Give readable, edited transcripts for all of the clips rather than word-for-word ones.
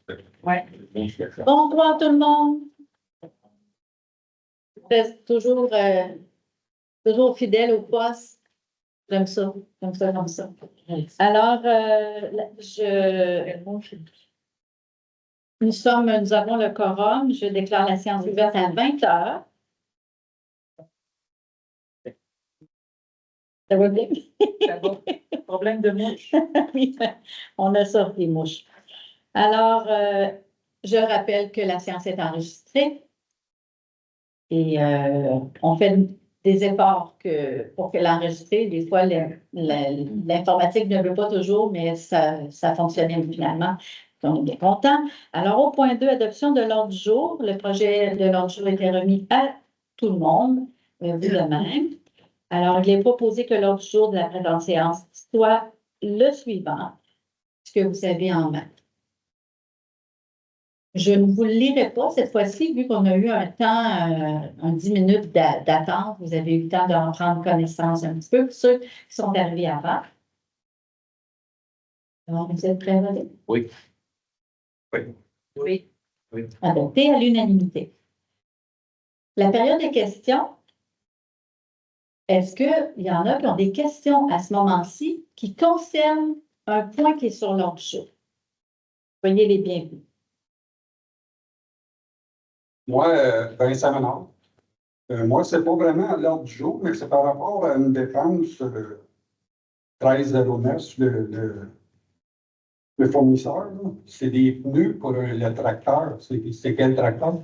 Ouais. Bonsoir tout le monde. Je reste toujours, toujours fidèle au poste. J'aime ça, comme ça, comme ça. Alors, nous avons le quorum. Je déclare la séance ouverte à 20 heures. Ça va bien? Ça va. Problème de mouche. Oui, on a ça, les mouches. Alors, je rappelle que la séance est enregistrée et on fait des efforts pour que l'enregistrer. Des fois, l'informatique ne veut pas toujours, mais ça fonctionnait finalement. On est bien content. Alors, au point 2, adoption de l'ordre du jour. Le projet de l'ordre du jour a été remis à tout le monde, vous de même. Alors, il est proposé que l'ordre du jour de la présente séance soit le suivant, ce que vous avez en main. Je ne vous le lirai pas cette fois-ci, vu qu'on a eu un temps, 10 minutes d'attente. Vous avez eu le temps d'en prendre connaissance un petit peu pour ceux qui sont arrivés avant. Alors, vous êtes prêts à voter? Oui. Oui. Oui. Oui. Adopté à l'unanimité. La période des questions. Est-ce qu'il y en a qui ont des questions à ce moment-ci qui concernent un point qui est sur l'ordre du jour? Soyez les bienvenus. Moi, Vincent Menard. Moi, c'est pas vraiment à l'ordre du jour, mais c'est par rapport à une dépense 1309, le fournisseur. C'est des pneus pour le tracteur. C'est quel tracteur?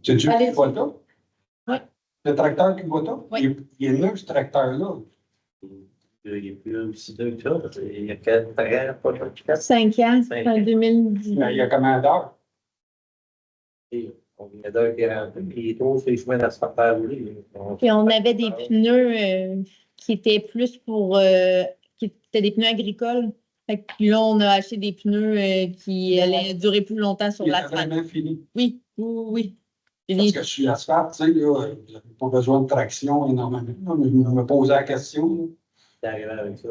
C'est-tu Allez-y. Kubota? Oui. Le tracteur Kubota? Oui. Il est neuf, ce tracteur-là. Il est plus aussi deux que ça. Il y a 4 ans, 5 ans, Cinq en ans. 2010. Mais il y a combien d'heures? On vient d'un qui est rentré, puis il trouve ses chemins d'asphalte à rouler. Puis on avait des pneus qui étaient plus pour qui étaient des pneus agricoles. Fait que là, on a acheté des pneus qui allaient durer plus longtemps sur Il est l'asphalte. vraiment fini. Oui, oui, oui. Parce que je suis asphalte, tu sais, là, vous n'avez pas besoin de traction énormément. Là, mais je me posais la question. Là. C'est arrivé avec ça.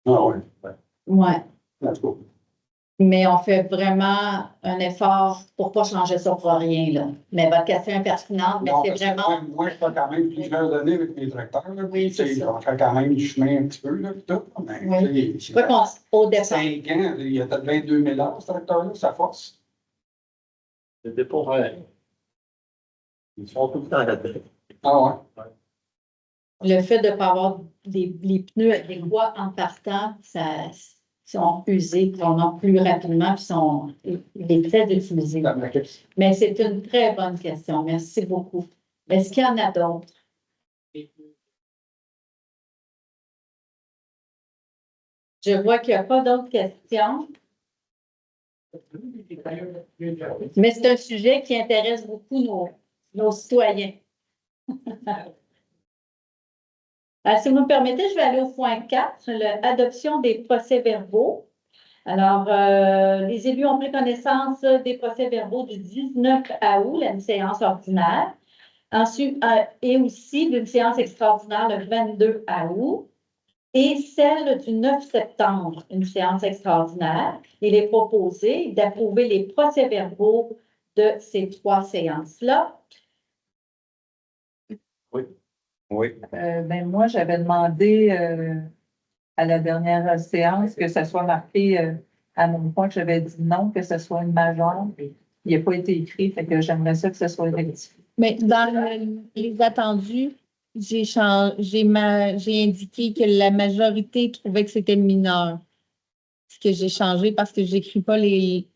Ah ouais. Ouais. En tout cas. Mais on fait vraiment un effort pour ne pas changer ça pour rien, là. Mais votre question est pertinente, mais Non, c'est parce que vraiment. moi, je fais quand même plusieurs années avec mes tracteurs. Là, Oui, puis, c'est tu sais, ça. on fait quand même du chemin un petit peu, là, puis tout. Mais, Oui. tu sais, Quoi qu'au départ. 5 ans, il y a peut-être 22 000 heures, ce tracteur-là, ça force. C'était pour. Ils sont tout le temps là-dedans. Ah ouais. Le fait de ne pas avoir les pneus adéquats en partant, ça sont usés vraiment plus rapidement, puis il est très utilisé. Mais c'est une très bonne question. Merci beaucoup. Est-ce qu'il y en a d'autres? Je vois qu'il n'y a pas d'autres questions. Mais c'est un sujet qui intéresse beaucoup nos citoyens. Si vous me permettez, je vais aller au point 4, l'adoption des procès-verbaux. Alors, les élus ont pris connaissance des procès-verbaux du 19 août, une séance ordinaire, ensuite, et aussi d'une séance extraordinaire le 22 août, et celle du 9 septembre, une séance extraordinaire. Il est proposé d'approuver les procès-verbaux de ces 3 séances-là. Oui. Ben moi, j'avais demandé à la dernière séance que ça soit marqué à mon point que j'avais dit non, que ce soit une majeure. Il n'a pas été écrit, fait que j'aimerais ça que ce soit rectifié. Mais dans les attendus, j'ai indiqué que la majorité trouvait que c'était mineur. Ce que j'ai changé parce que j'écris pas les.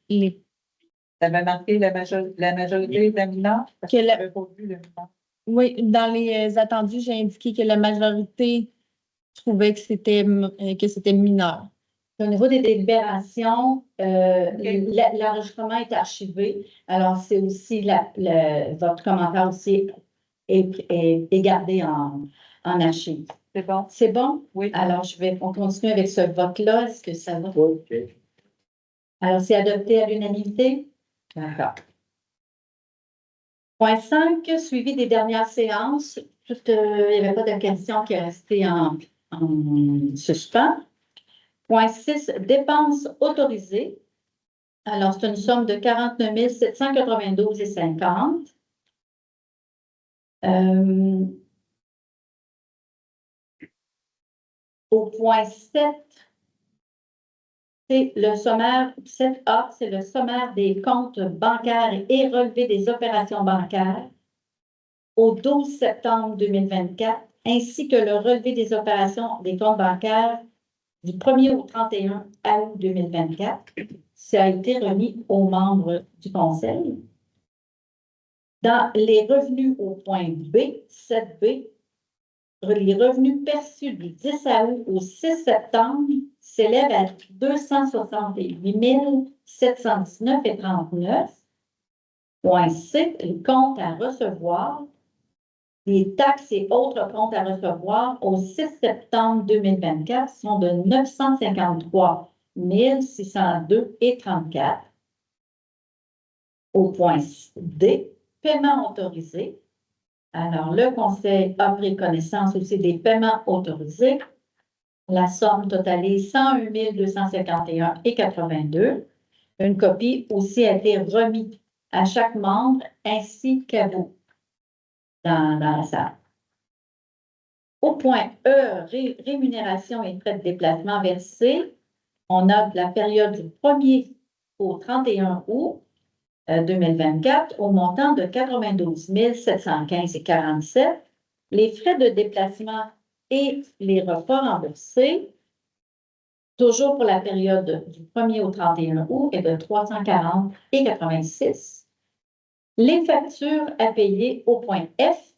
Ça avait marqué la majorité de la mineure? Parce que Que la- j'avais pas vu le mineur. Oui, dans les attendus, j'ai indiqué que la majorité trouvait que c'était mineur. Au niveau des délibérations, l'enregistrement est archivé. Alors, c'est aussi votre commentaire aussi est gardé en archive. C'est bon? C'est bon? Oui. Alors, on continue avec ce vote-là. Est-ce que ça va? OK. Alors, c'est adopté à l'unanimité? D'accord. Point 5, suivi des dernières séances. Il n'y avait pas de question qui est restée en suspens. Point 6, dépenses autorisées. Alors, c'est une somme de 49 792,50. Au point 7, c'est le sommaire, 7A, c'est le sommaire des comptes bancaires et relevé des opérations bancaires au 12 septembre 2024, ainsi que le relevé des opérations des comptes bancaires du 1er au 31 août 2024. Ça a été remis aux membres du Conseil. Dans les revenus au point B, 7B, les revenus perçus du 10 août au 6 septembre s'élèvent à 268 719,39. Point C, les comptes à recevoir. Les taxes et autres comptes à recevoir au 6 septembre 2024 sont de 953 602,34. Au point D, paiement autorisé. Alors, le Conseil a pris connaissance aussi des paiements autorisés. La somme totalise 101 251,82. Une copie aussi a été remise à chaque membre ainsi qu'à vous dans la salle. Au point E, rémunération et frais de déplacement versés, on a la période du 1er au 31 août 2024 au montant de 92 715,47. Les frais de déplacement et les repas remboursés, toujours pour la période du 1er au 31 août, est de 340,86. Les factures à payer au point F.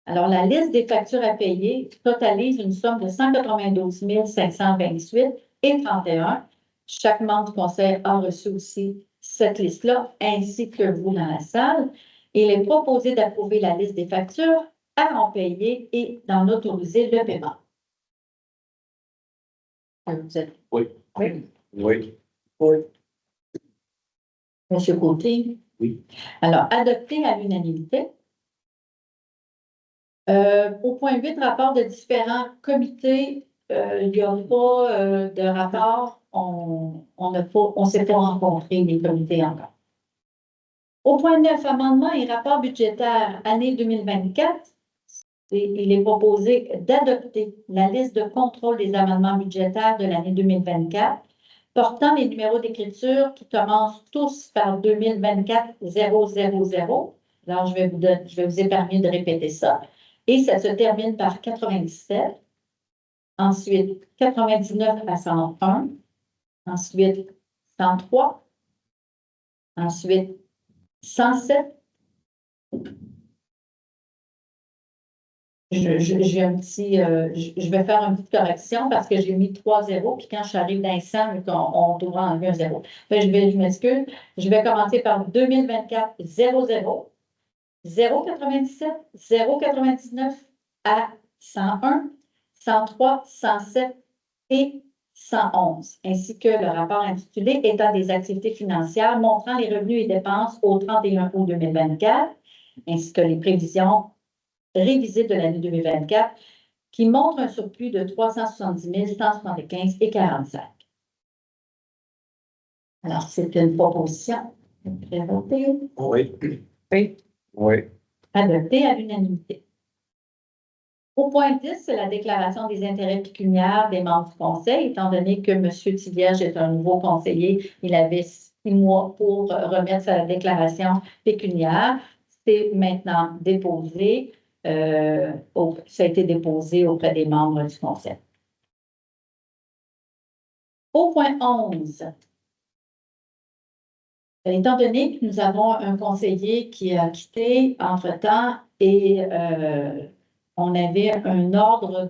Alors, la liste des factures à payer totalise une somme de 192 528,31. Chaque membre du Conseil a reçu aussi cette liste-là, ainsi que vous dans la salle. Il est proposé d'approuver la liste des factures à en payer et d'en autoriser le paiement. Vous êtes... Oui. Oui. Oui. Oui. Monsieur Côté? Oui. Alors, adopté à l'unanimité. Au point 8, rapport de différents comités, il n'y a pas de rapport. On ne s'est pas rencontré les comités encore. Au point 9, amendement et rapport budgétaire année 2024, il est proposé d'adopter la liste de contrôle des amendements budgétaires de l'année 2024, portant les numéros d'écriture qui commencent tous par 2024-000. Alors, je vais vous épargner de répéter ça. Et ça se termine par 97. Ensuite, 99 à 101. Ensuite, 103. Ensuite, 107. J'ai un petit, je vais faire une petite correction parce que j'ai mis 3 zéros, puis quand je suis arrivée dans les 100, on doit enlever un zéro. Je m'excuse. Je vais commencer par 2024, 00, 0,97, 0,99 à 101, 103, 107 et 111, ainsi que le rapport intitulé « État des activités financières montrant les revenus et dépenses au 31 août 2024 », ainsi que les prévisions révisées de l'année 2024, qui montrent un surplus de 370 175,45. Alors, c'est une proposition. Oui. Oui. Oui. Adoptée à l'unanimité. Au point 10, c'est la déclaration des intérêts pécuniaires des membres du Conseil, étant donné que M. Thilliège est un nouveau conseiller, il avait 6 mois pour remettre sa déclaration pécuniaire. C'est maintenant déposé, ça a été déposé auprès des membres du Conseil. Au point 11, étant donné que nous avons un conseiller qui a quitté entre-temps et on avait un ordre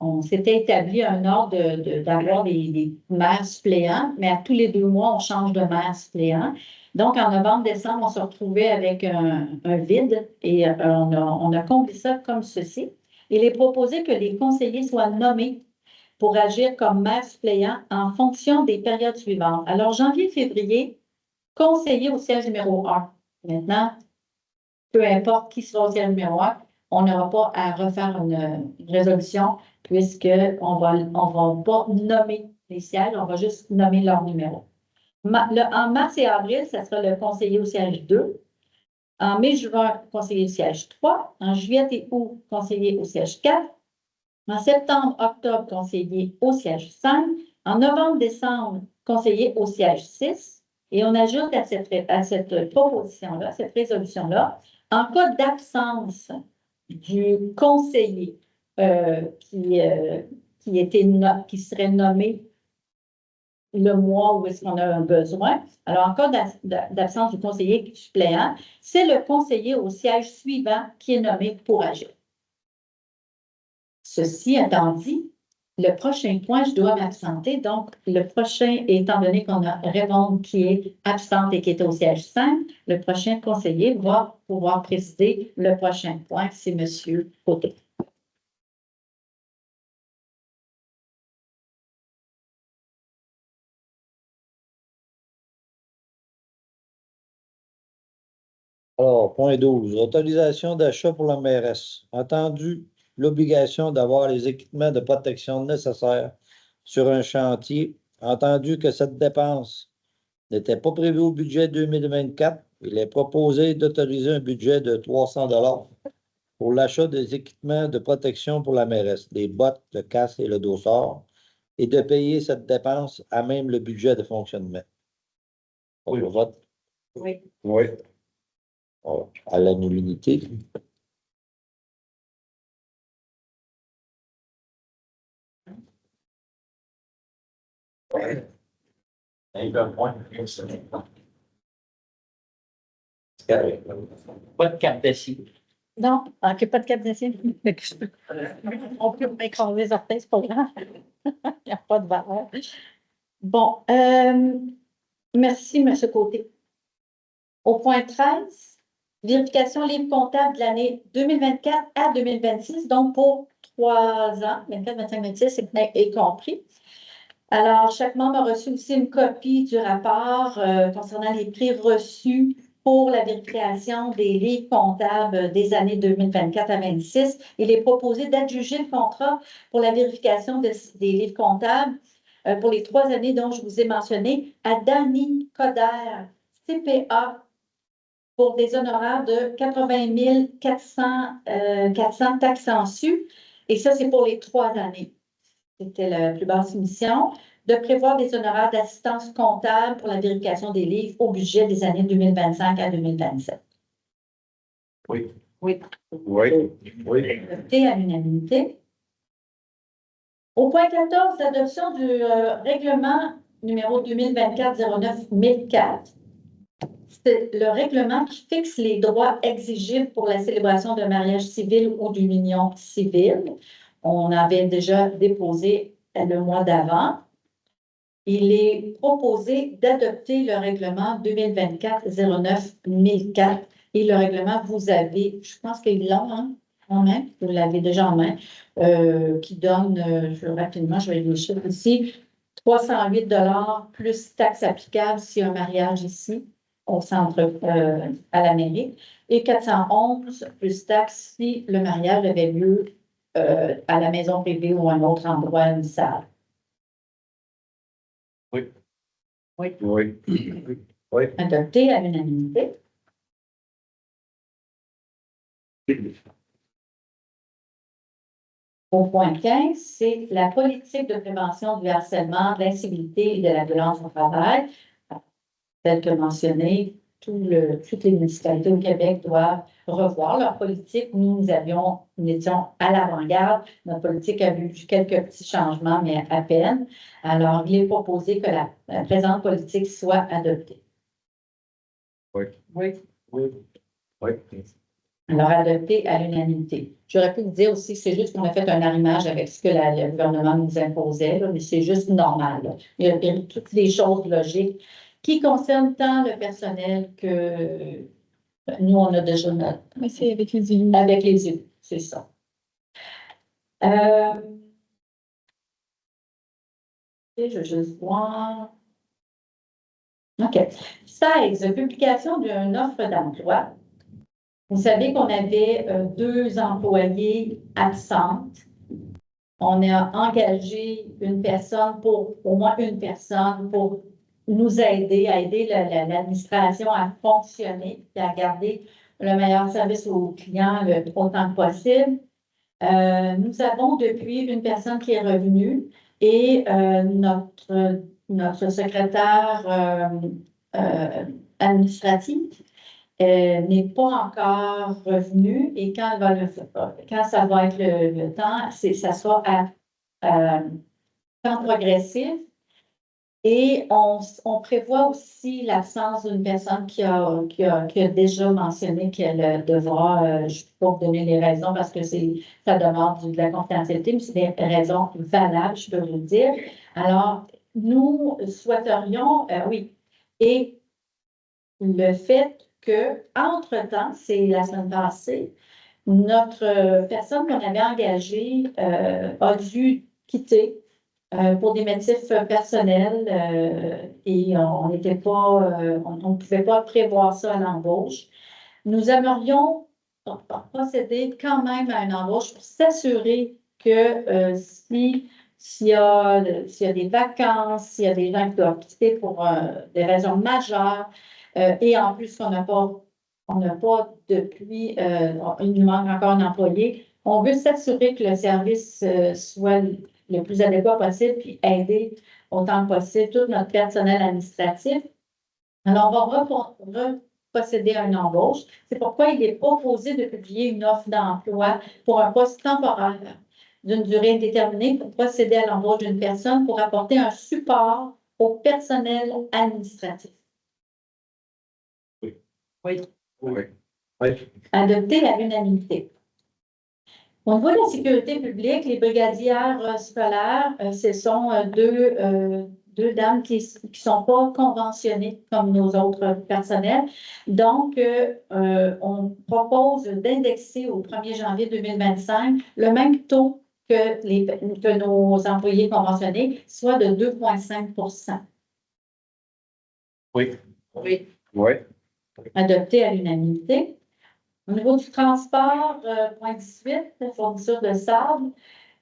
on s'était établi un ordre d'avoir des maires suppléants, mais à tous les 2 mois, on change de maire suppléant. Donc, en novembre-décembre, on se retrouvait avec un vide et on a comblé ça comme ceci. Il est proposé que les conseillers soient nommés pour agir comme maire suppléant en fonction des périodes suivantes. Alors, janvier-février, conseiller au siège numéro 1. Maintenant, peu importe qui sera au siège numéro 1, on n'aura pas à refaire une résolution puisqu'on va pas nommer les sièges, on va juste nommer leur numéro. En mars et avril, ça sera le conseiller au siège 2. En mai, juin, conseiller au siège 3. En juillet et août, conseiller au siège 4. En septembre, octobre, conseiller au siège 5. En novembre, décembre, conseiller au siège 6. Et on ajoute à cette proposition-là, cette résolution-là, en cas d'absence du conseiller qui serait nommé le mois où est-ce qu'on a un besoin. Alors, en cas d'absence du conseiller suppléant, c'est le conseiller au siège suivant qui est nommé pour agir. Ceci étant dit, le prochain point, je dois m'absenter. Donc, le prochain, étant donné qu'on a Raymond qui est absente et qui est au siège 5, le prochain conseiller va pouvoir présider le prochain point, c'est M. Côté. Alors, point 12, autorisation d'achat pour la mairesse. Entendu l'obligation d'avoir les équipements de protection nécessaires sur un chantier, entendu que cette dépense n'était pas prévue au budget 2024, il est proposé d'autoriser un budget de 300 $ pour l'achat des équipements de protection pour la mairesse, des bottes, le casque et le dossard, et de payer cette dépense à même le budget de fonctionnement. On le vote. Oui. Oui. À l'unanimité. Pas de cap d'acier. Non, ok, pas de cap d'acier. On peut écraser les orteils, c'est pas grave. Il n'y a pas de valeur. Bon, merci, M. Côté. Au point 13, vérification livre comptable de l'année 2024 à 2026, donc pour 3 ans, 24, 25, 26 est compris. Alors, chaque membre a reçu aussi une copie du rapport concernant les prix reçus pour la vérification des livres comptables des années 2024 à 2026. Il est proposé d'adjuger le contrat pour la vérification des livres comptables pour les 3 années dont je vous ai mentionné à Danny Coder, CPA, pour des honoraires de 80 400 taxes en su. Et ça, c'est pour les 3 années. C'était la plus basse mission. De prévoir des honoraires d'assistance comptable pour la vérification des livres au budget des années 2025 à 2027. Oui. Oui. Oui. Oui. Adopté à l'unanimité. Au point 14, l'adoption du règlement numéro 2024-09-1004. C'est le règlement qui fixe les droits exigibles pour la célébration d'un mariage civil ou d'une union civile. On avait déjà déposé le mois d'avant. Il est proposé d'adopter le règlement 2024-09-1004. Et le règlement, vous avez, je pense qu'ils l'ont en main, vous l'avez déjà en main, qui donne, rapidement, je vais les chiffres ici, 308 $ plus taxes applicables s'il y a un mariage ici, au centre, à la mairie, et 411 plus taxes si le mariage avait lieu à la maison privée ou à un autre endroit, une salle. Oui. Oui. Oui. Oui. Adopté à l'unanimité. Au point 15, c'est la politique de prévention du harcèlement, de l'incivilité et de la violence au travail. Tel que mentionné, toutes les municipalités au Québec doivent revoir leur politique. Nous étions à l'avant-garde. Notre politique a vu quelques petits changements, mais à peine. Alors, il est proposé que la présente politique soit adoptée. Oui. Oui. Oui. Oui. Alors, adopté à l'unanimité. J'aurais pu vous dire aussi que c'est juste qu'on a fait un arrimage avec ce que le gouvernement nous imposait, là, mais c'est juste normal. Là. Il y a toutes les choses logiques qui concernent tant le personnel que nous, on a déjà notre... Mais c'est avec les élus. Avec les élus, c'est ça. Et je vais juste voir. OK. 16, publication d'une offre d'emploi. Vous savez qu'on avait 2 employés absentes. On a engagé une personne au moins une personne pour nous aider, à aider l'administration à fonctionner et à garder le meilleur service aux clients autant que possible. Nous avons depuis une personne qui est revenue et notre secrétaire administratif n'est pas encore revenue et quand ça va être le temps, ça sera à temps progressif. Et on prévoit aussi l'absence d'une personne qui a déjà mentionné qu'elle devra, je ne peux pas vous donner les raisons parce que ça demande de la confidentialité, mais c'est des raisons valables, je peux vous le dire. Alors, nous souhaiterions, oui, et le fait que, entre-temps, c'est la semaine passée, notre personne qu'on avait engagée a dû quitter pour des motifs personnels et on n'était pas, on ne pouvait pas prévoir ça à l'embauche. Nous aimerions procéder quand même à une embauche pour s'assurer que s'il y a des vacances, s'il y a des gens qui doivent quitter pour des raisons majeures et en plus on n'a pas depuis, il nous manque encore un employé, on veut s'assurer que le service soit le plus adéquat possible, puis aider autant que possible tout notre personnel administratif. Alors, on va procéder à une embauche. C'est pourquoi il est proposé de publier une offre d'emploi pour un poste temporaire d'une durée indéterminée pour procéder à l'embauche d'une personne pour apporter un support au personnel administratif. Oui. Oui. Adopté à l'unanimité. Au niveau de la sécurité publique, les brigadières scolaires, ce sont deux dames qui ne sont pas conventionnées comme nos autres personnels. Donc, on propose d'indexer au 1er janvier 2025 le même taux que nos employés conventionnés, soit de 2,5 %. Oui. Oui. Oui. Adopté à l'unanimité. Au niveau du transport, point 18, la fourniture de sable.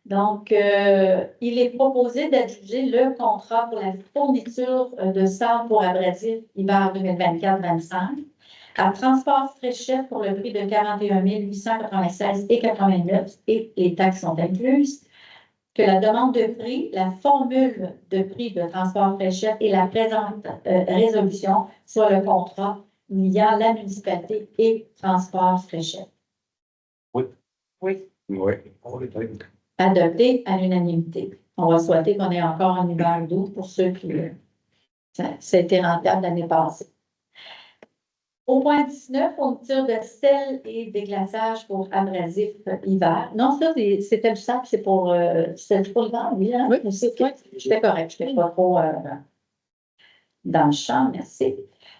Donc, il est proposé d'adjuger le contrat pour la fourniture de sable pour abrasif hiver 2024-25 à Transport Fréchette pour le prix de 41 896,89 et les taxes sont incluses. Que la demande de prix, la formule de prix de Transport Fréchette et la présente résolution soit le contrat liant la municipalité et Transport Fréchette. Oui. Oui. Oui. Adopté à l'unanimité. On va souhaiter qu'on ait encore un hiver doux pour ceux qui... ça a été rentable l'année passée. Au point 19, on tire de sel et déglaçage pour abrasif hiver. Non, ça, c'était le sable, c'est pour l'hiver, oui. Hein? Oui, j'étais correct, je n'étais pas trop dans le champ, merci.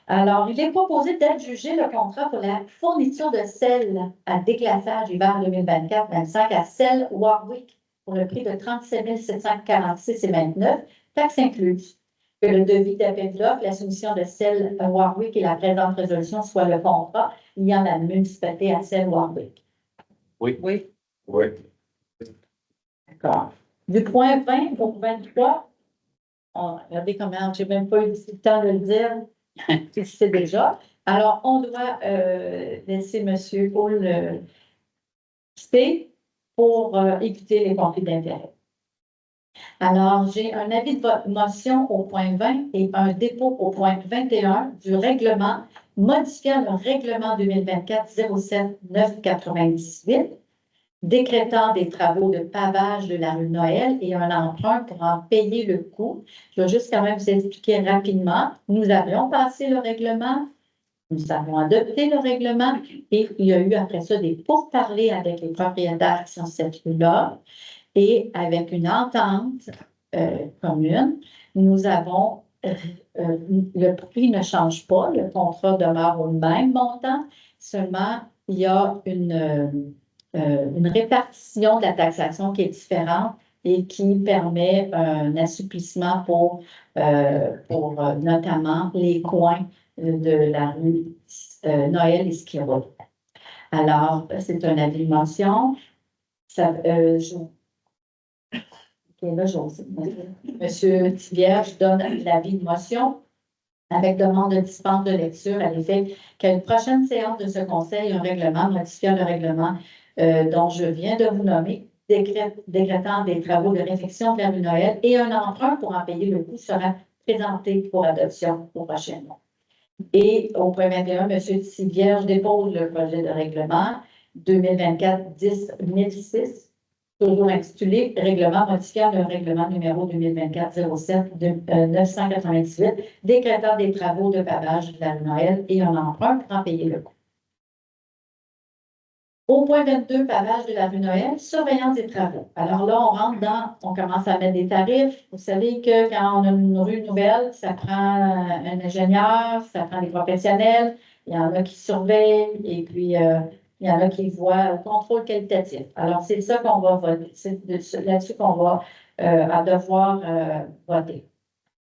Alors, il est proposé d'adjuger le contrat pour la fourniture de sel à déglaçage hiver 2024-25 à Sel Warwick pour le prix de 37 746,29, taxes incluses. Que le devis d'appel d'offres, la soumission de Sel Warwick et la présente résolution soit le contrat liant la municipalité à Sel Warwick. Oui. Oui. Oui. D'accord. Du point 20 au 23, regardez comment, je n'ai même pas eu le temps de le dire, tu sais déjà. Alors, on doit laisser M. Paul quitter pour éviter les conflits d'intérêts. Alors, j'ai un avis de motion au point 20 et un dépôt au point 21 du règlement modifiant le règlement 2024-07-998, décrétant des travaux de pavage de la rue Noël et un emprunt pour en payer le coût. Je vais juste quand même vous expliquer rapidement. Nous avions passé le règlement, nous avons adopté le règlement et il y a eu après ça des pourparlers avec les propriétaires qui sont cette rue-là. Et avec une entente commune, nous avons, le prix ne change pas, le contrat demeure au même montant, seulement il y a une répartition de la taxation qui est différente et qui permet un assouplissement pour notamment les coins de la rue Noël et Skirol. Alors, c'est un avis de mention. qui est là, José. Monsieur Tivierge donne l'avis de motion avec demande de dispense de lecture à l'effet qu'à une prochaine séance de ce conseil, un règlement modifiant le règlement dont je viens de vous nommer, décrétant des travaux de réfection de la rue Noël et un emprunt pour en payer le coût sera présenté pour adoption au prochain mois. Et au point 21, M. Tivierge dépose le projet de règlement 2024-10-1006, toujours intitulé Règlement modifiant le règlement numéro 2024-07-998, décrétant des travaux de pavage de la rue Noël et un emprunt pour en payer le coût. Au point 22, pavage de la rue Noël, surveillance des travaux. Alors là, on commence à mettre des tarifs. Vous savez que quand on a une rue nouvelle, ça prend un ingénieur, ça prend des professionnels. Il y en a qui surveillent et puis il y en a qui voient au contrôle qualitatif. Alors, c'est ça qu'on va voter. C'est là-dessus qu'on va devoir voter.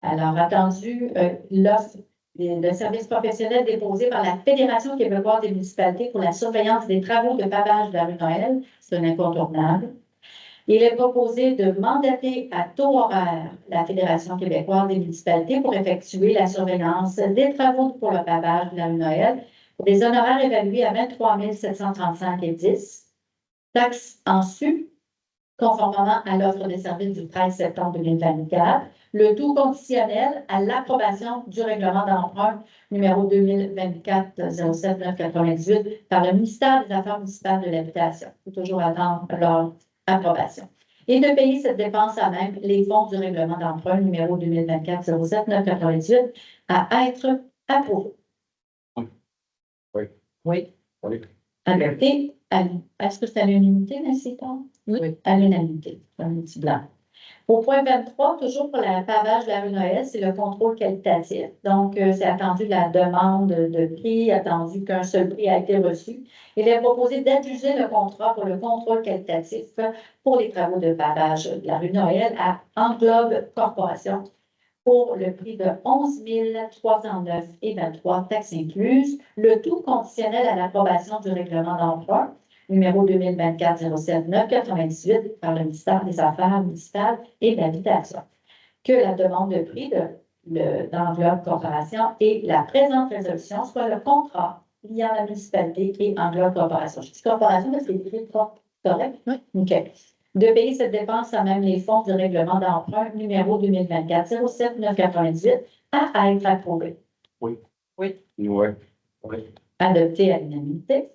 Alors, attendu, l'offre de services professionnels déposé par la Fédération québécoise des municipalités pour la surveillance des travaux de pavage de la rue Noël, c'est un incontournable. Il est proposé de mandater à taux horaire la Fédération québécoise des municipalités pour effectuer la surveillance des travaux pour le pavage de la rue Noël pour des honoraires évalués à 23 735,10 taxes en su, conformément à l'offre de services du 13 septembre 2024, le tout conditionnel à l'approbation du règlement d'emprunt numéro 2024-07-998 par le ministère des Affaires municipales de l'Habitation. Il faut toujours attendre leur approbation. Et de payer cette dépense à même les fonds du règlement d'emprunt numéro 2024-07-998 à être approuvé. Oui. Adopté. Est-ce que c'est à l'unanimité, Nancy? Oui. À l'unanimité. Un petit blanc. Au point 23, toujours pour la pavage de la rue Noël, c'est le contrôle qualitatif. Donc, c'est attendu la demande de prix, attendu qu'un seul prix a été reçu. Il est proposé d'adjuger le contrat pour le contrôle qualitatif pour les travaux de pavage de la rue Noël à Englobe Corporation pour le prix de 11 309,23 taxes incluses, le tout conditionnel à l'approbation du règlement d'emprunt numéro 2024-07-998 par le ministère des Affaires municipales et de l'Habitation. Que la demande de prix d'Englobe Corporation et la présente résolution soit le contrat liant la municipalité et Englobe Corporation. Je dis corporation parce que c'est écrit correct? Oui. OK. De payer cette dépense à même les fonds du règlement d'emprunt numéro 2024-07-998 à être approuvé. Oui. Oui. Oui. Adopté à l'unanimité.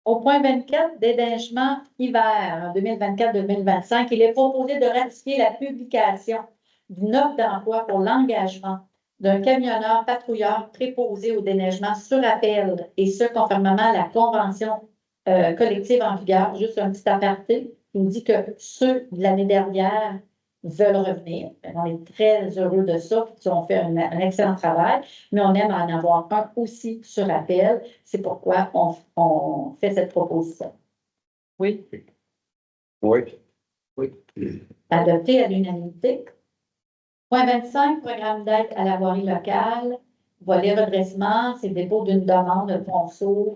Au point 24, déneigement hiver 2024-2025, il est proposé de ratifier la publication d'une offre d'emploi pour l'engagement d'un camionneur patrouilleur préposé au déneigement sur appel, et ce, conformément à la convention collective en vigueur. Juste un petit aparté, il nous dit que ceux de l'année dernière veulent revenir. On est très heureux de ça, ils ont fait un excellent travail, mais on aime en avoir un aussi sur appel. C'est pourquoi on fait cette proposition. Oui. Oui. Adopté à l'unanimité. Point 25, programme d'aide à la voirie locale. Volet redressement, c'est le dépôt d'une demande de ponceau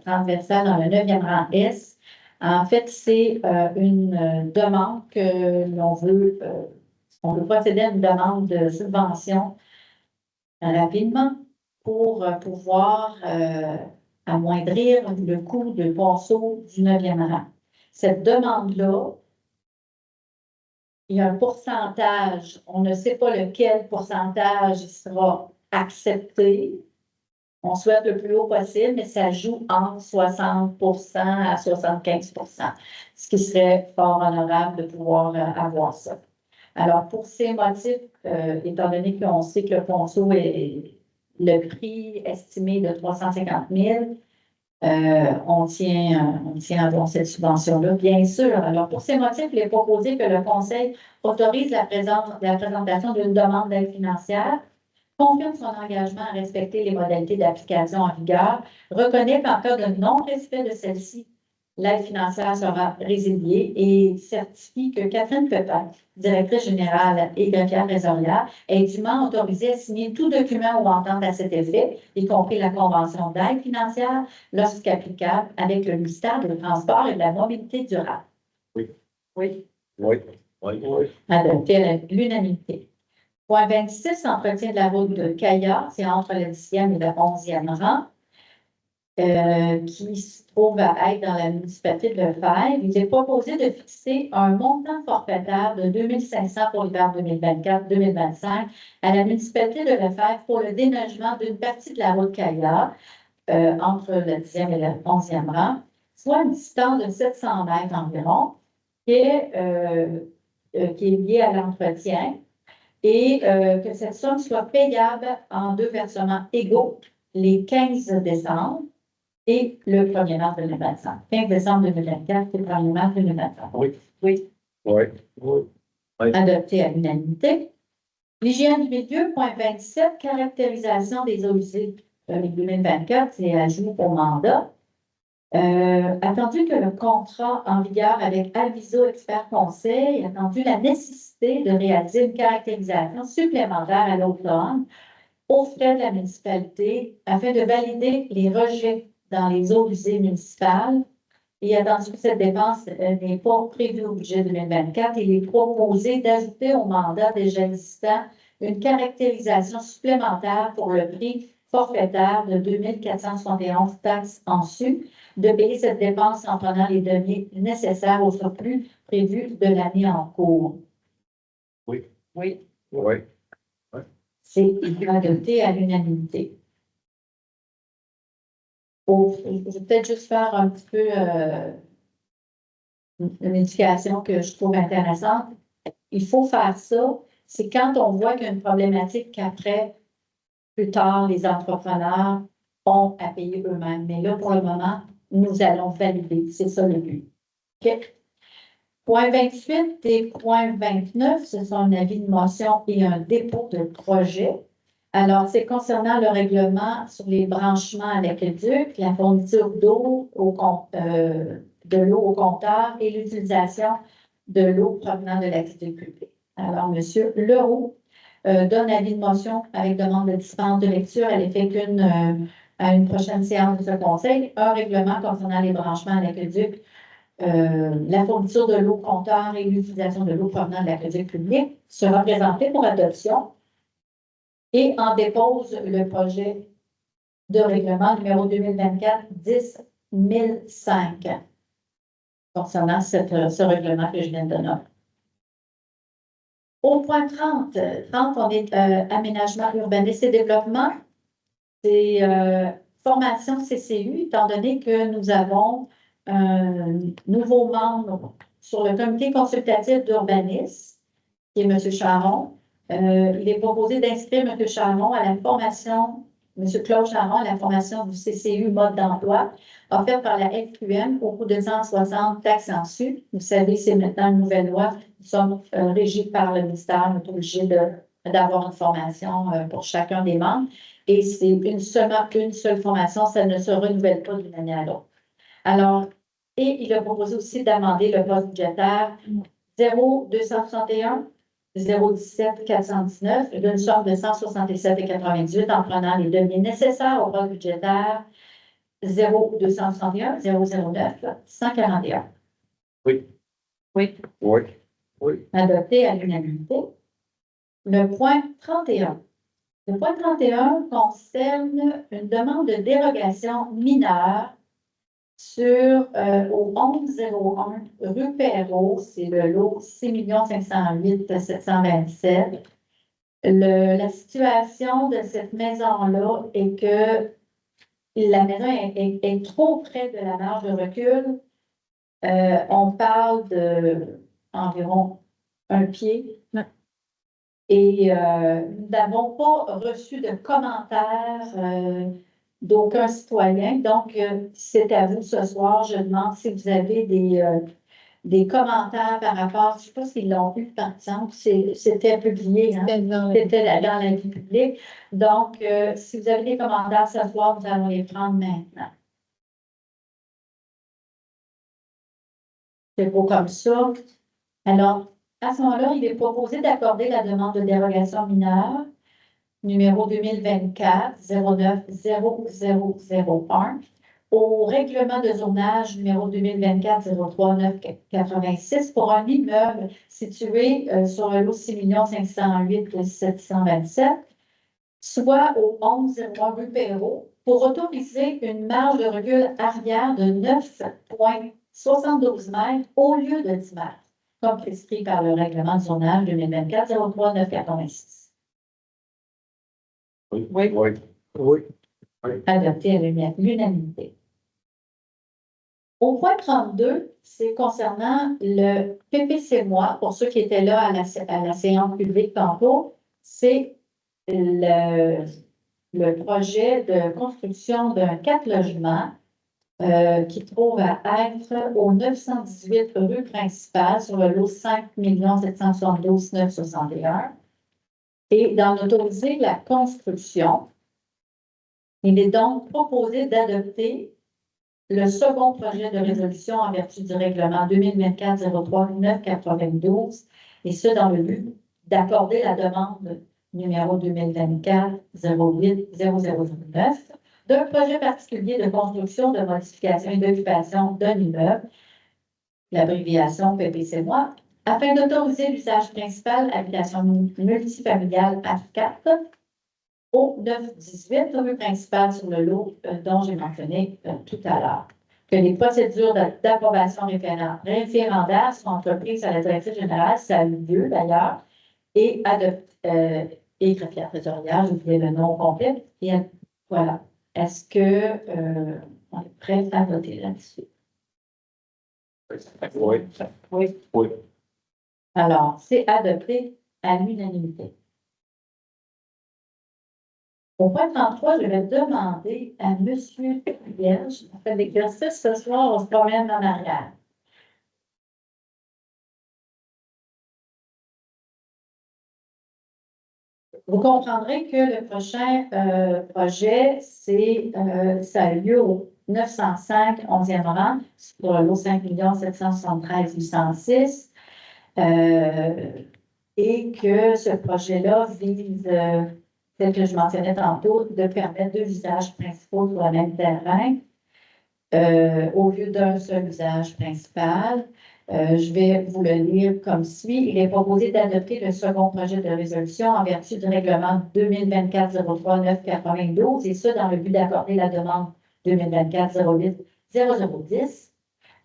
transversale dans le 9e rang S. En fait, c'est une demande que l'on veut, on veut procéder à une demande de subvention rapidement pour pouvoir amoindrir le coût de ponceau du 9e rang. Cette demande-là, il y a un pourcentage, on ne sait pas lequel pourcentage sera accepté. On souhaite le plus haut possible, mais ça joue entre 60 à 75 ce qui serait fort honorable de pouvoir avoir ça. Alors, pour ces motifs, étant donné qu'on sait que le ponceau est le prix estimé de 350 000, on tient à avoir cette subvention-là, bien sûr. Alors, pour ces motifs, il est proposé que le Conseil autorise la présentation d'une demande d'aide financière confirme son engagement à respecter les modalités d'application en vigueur, reconnaît qu'en cas de non-respect de celle-ci, l'aide financière sera résiliée et certifie que Catherine Pepin, directrice générale et greffière trésorière, est dûment autorisée à signer tout document ou entente à cet effet, y compris la convention d'aide financière, lorsqu'applicable, avec le ministère des Transports et de la Mobilité durable. Oui. Oui. Oui. Oui. Oui. Adopté à l'unanimité. Point 26, entretien de la route de Caillat, c'est entre le 10e et le 11e rang, qui se trouve à être dans la municipalité de Lefebvre. Il est proposé de fixer un montant forfaitaire de 2 500 pour l'hiver 2024-2025 à la municipalité de Lefebvre pour le déneigement d'une partie de la route Caillat, entre le 10e et le 11e rang, soit une distance de 700 mètres environ, qui est liée à l'entretien, et que cette somme soit payable en 2 versements égaux, les 15 décembre et le 1er mars 2025. 15 décembre 2024 et le 1er mars 2025. Oui. Oui. Oui. Oui. Adopté à l'unanimité. L'hygiène du milieu, point 27, caractérisation des eaux usées 2024, c'est ajout au mandat. Attendu que le contrat en vigueur avec Aviso Expert Conseil, attendu la nécessité de réaliser une caractérisation supplémentaire à l'automne aux frais de la municipalité afin de valider les rejets dans les eaux usées municipales. Et attendu que cette dépense n'est pas prévue au budget 2024, il est proposé d'ajouter au mandat déjà existant une caractérisation supplémentaire pour le prix forfaitaire de 2 471 taxes en su, de payer cette dépense en prenant les données nécessaires au surplus prévu de l'année en cours. Oui. Oui. Oui. C'est adopté à l'unanimité. Je vais peut-être juste faire un petit peu une indication que je trouve intéressante. Il faut faire ça, c'est quand on voit qu'il y a une problématique qu'après, plus tard, les entrepreneurs ont à payer eux-mêmes. Mais là, pour le moment, nous allons valider. C'est ça le but. OK? Point 28 et point 29, ce sont un avis de motion et un dépôt de projet. Alors, c'est concernant le règlement sur les branchements à l'aqueduc, la fourniture d'eau de l'eau au compteur et l'utilisation de l'eau provenant de l'aqueduc public. Alors, M. Leroux donne avis de motion avec demande de dispense de lecture à l'effet à une prochaine séance de ce conseil, un règlement concernant les branchements à l'aqueduc, la fourniture de l'eau au compteur et l'utilisation de l'eau provenant de l'aqueduc public sera présenté pour adoption et en dépose le projet de règlement numéro 2024-10-1005 concernant ce règlement que je viens de nommer. Au point 30, on est aménagement urbanisme et développement. C'est formation CCU, étant donné que nous avons un nouveau membre sur le comité consultatif d'urbanisme, qui est M. Charon. Il est proposé d'inscrire M. Charon à la formation, M. Claude Charon à la formation du CCU mode d'emploi, offerte par la FQM au coût de 160 taxes en su. Vous savez, c'est maintenant une nouvelle loi. Nous sommes régis par le ministère. On est obligé d'avoir une formation pour chacun des membres. Et c'est seulement une seule formation. Ça ne se renouvelle pas d'une année à l'autre. Alors, et il a proposé aussi d'amender le poste budgétaire 0261 017 419 d'une somme de 167,98 en prenant les données nécessaires au poste budgétaire 0261 009 141. Oui. Oui. Oui. Oui. Adopté à l'unanimité. Le point 31. Le point 31 concerne une demande de dérogation mineure au 1101 rue Perrault, c'est le lot 6 508 727. La situation de cette maison-là est que la maison est trop près de la marge de recul. On parle d'environ un pied. Et nous n'avons pas reçu de commentaires d'aucun citoyen. Donc, c'est à vous ce soir. Je demande si vous avez des commentaires par rapport, je ne sais pas s'ils l'ont vu, par exemple, c'était publié, hein? C'était dans la vie publique. Donc, si vous avez des commentaires ce soir, nous allons les prendre maintenant. C'est beau comme ça. Alors, à ce moment-là, il est proposé d'accorder la demande de dérogation mineure numéro 2024-09-0001 au règlement de zonage numéro 2024-03-986 pour un immeuble situé sur un lot 6 508 727, soit au 1101 rue Perrault, pour autoriser une marge de recul arrière de 9,72 mètres au lieu de 10 mètres, comme prescrit par le règlement de zonage 2024-03-986. Oui. Adopté à l'unanimité. Au point 32, c'est concernant le PPC-moi, pour ceux qui étaient là à la séance publique tantôt, c'est le projet de construction d'un 4 logements qui trouve à être au 918 rue principale sur le lot 5 772 961 et d'en autoriser la construction. Il est donc proposé d'adopter le second projet de résolution en vertu du règlement 2024-03-992, et ce, dans le but d'accorder la demande numéro 2024-08-0009 d'un projet particulier de construction, de modification et d'occupation d'un immeuble, l'abréviation PPC-moi, afin d'autoriser l'usage principal habitation multifamiliale H4 au 918 rue principale sur le lot dont j'ai mentionné tout à l'heure. Que les procédures d'approbation référendaire sont entreprises à la directrice générale, ça a eu lieu d'ailleurs, et greffière trésorière, j'ai oublié le nom complet. Et voilà. Est-ce que on est prêt à voter là-dessus? Oui. Alors, c'est adopté à l'unanimité. Au point 33, je vais demander à M. Vierge, on fait l'exercice ce soir, on se promène en arrière. Vous comprendrez que le prochain projet, ça a lieu au 905 11e rang, sur le lot 5 773 806, et que ce projet-là vise, tel que je mentionnais tantôt, de permettre 2 usages principaux sur le même terrain, au lieu d'un seul usage principal. Je vais vous le lire comme suit. Il est proposé d'adopter le second projet de résolution en vertu du règlement 2024-03-992, et ce, dans le but d'accorder la demande 2024-08-0010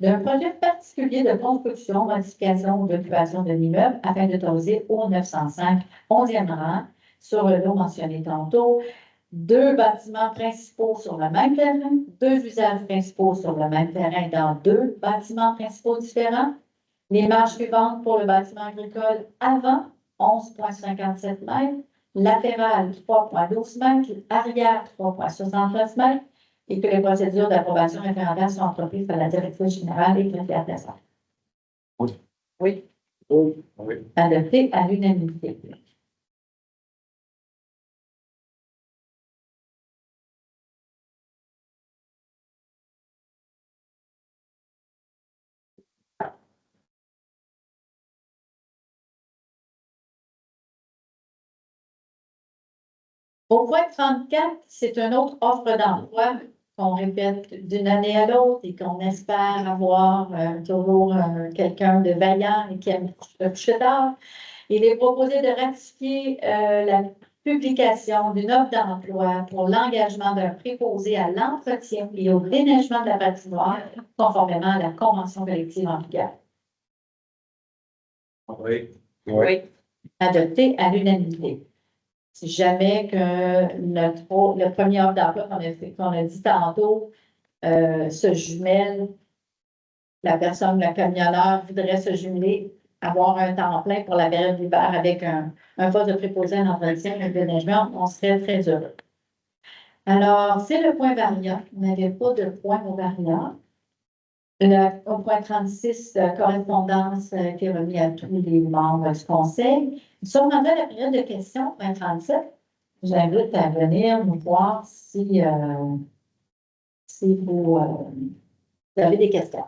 d'un projet particulier de construction, modification ou d'occupation d'un immeuble afin d'autoriser au 905 11e rang, sur le lot mentionné tantôt, 2 bâtiments principaux sur le même terrain, 2 usages principaux sur le même terrain dans 2 bâtiments principaux différents. Les marges suivantes pour le bâtiment agricole avant, 11,57 mètres, latéral, 3,12 mètres, arrière, 3,69 mètres, et que les procédures d'approbation référendaire sont entreprises par la directrice générale et greffière trésorière. Oui. Adopté à l'unanimité. Au point 34, c'est une autre offre d'emploi qu'on répète d'une année à l'autre et qu'on espère avoir toujours quelqu'un de vaillant et qui aime le coucher tard. Il est proposé de ratifier la publication d'une offre d'emploi pour l'engagement d'un préposé à l'entretien et au déneigement de la patinoire, conformément à la convention collective en vigueur. Oui. Adopté à l'unanimité. Si jamais que le premier offre d'emploi qu'on a dit tantôt se jumelle, la camionneur voudrait se jumeler, avoir un temps plein pour la période d'hiver avec un poste de préposé à l'entretien et le déneigement, on serait très heureux. Alors, c'est le point variant. On n'avait pas de point au variant. Au point 36, correspondance qui est remis à tous les membres du conseil. Nous sommes rendus à la période de questions, point 37. J'invite à venir nous voir si vous avez des questions.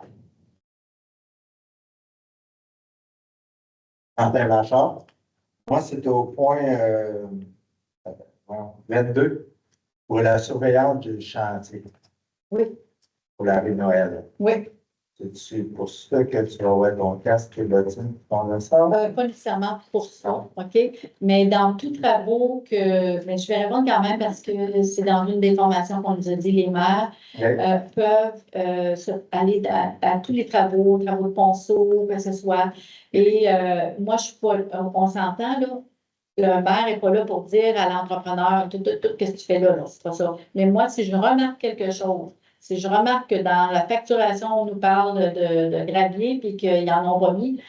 Martin Blanchard. Moi, c'était au point 22 pour la surveillance du chantier. Oui. Pour la rue Noël. Oui. C'est pour ça que tu vas avoir ton casque et bottines pour le sort? Pas nécessairement pour ça, OK? Mais dans tous travaux mais je vais répondre quand même parce que c'est dans une des formations qu'on nous a dit, les maires peuvent aller à tous les travaux de ponceau, que ce soit. Et moi, je suis pas, on s'entend, là. Le maire n'est pas là pour dire à l'entrepreneur, tout, qu'est-ce que tu fais là, c'est pas ça. Mais moi, si je remarque quelque chose, si je remarque que dans la facturation, on nous parle de gravier, puis qu'ils n'en ont pas mis,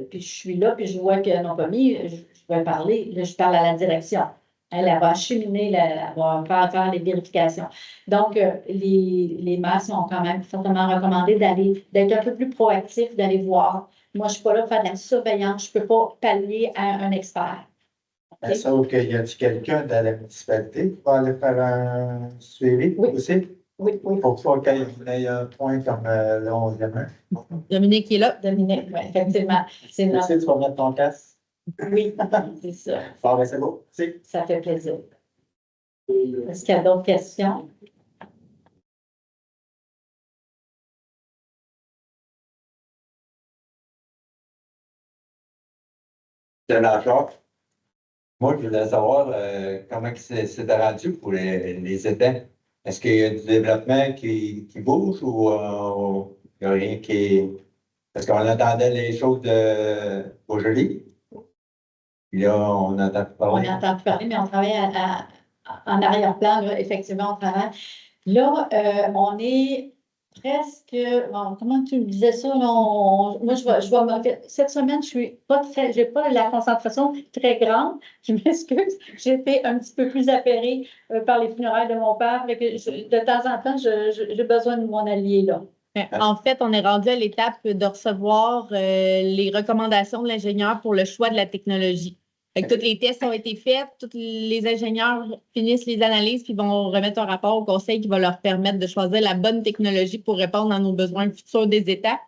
puis je suis là, puis je vois qu'ils n'en ont pas mis, je vais parler, là, je parle à la direction. Elle va acheminer, elle va faire les vérifications. Donc, les maires sont quand même fortement recommandés d'être un peu plus proactifs, d'aller voir. Moi, je ne suis pas là pour faire de la surveillance, je ne peux pas pallier à un expert. Okay. Sauf qu'il y a-t-il quelqu'un dans la municipalité qui va aller faire un suivi aussi? Oui. Pour pas qu'il y ait un point comme le 11e. Dominique qui est là. Dominique, oui, effectivement. Tu vas mettre ton casque? Oui, c'est ça. Bon, ben c'est beau. Ça fait plaisir. Est-ce qu'il y a d'autres questions? C'est l'achat. Moi, je voulais savoir comment c'était rendu pour les étangs. Est-ce qu'il y a du développement qui bouge ou il n'y a rien qui. Parce qu'on entendait les choses de Beaujolais. Puis là, on n'entend plus parler. On n'entend plus parler, mais on travaille en arrière-plan, là, effectivement, on travaille. Là, on est presque. Bon, comment tu me disais ça? Là, moi, cette semaine, j'ai pas la concentration très grande. Je m'excuse. J'ai été un petit peu plus affairée par les funérailles de mon père. De temps en temps, j'ai besoin de mon allié, là. En fait, on est rendu à l'étape de recevoir les recommandations de l'ingénieur pour le choix de la technologie. Fait que tous les tests ont été faits, tous les ingénieurs finissent les analyses puis vont remettre un rapport au conseil qui va leur permettre de choisir la bonne technologie pour répondre à nos besoins futurs des États.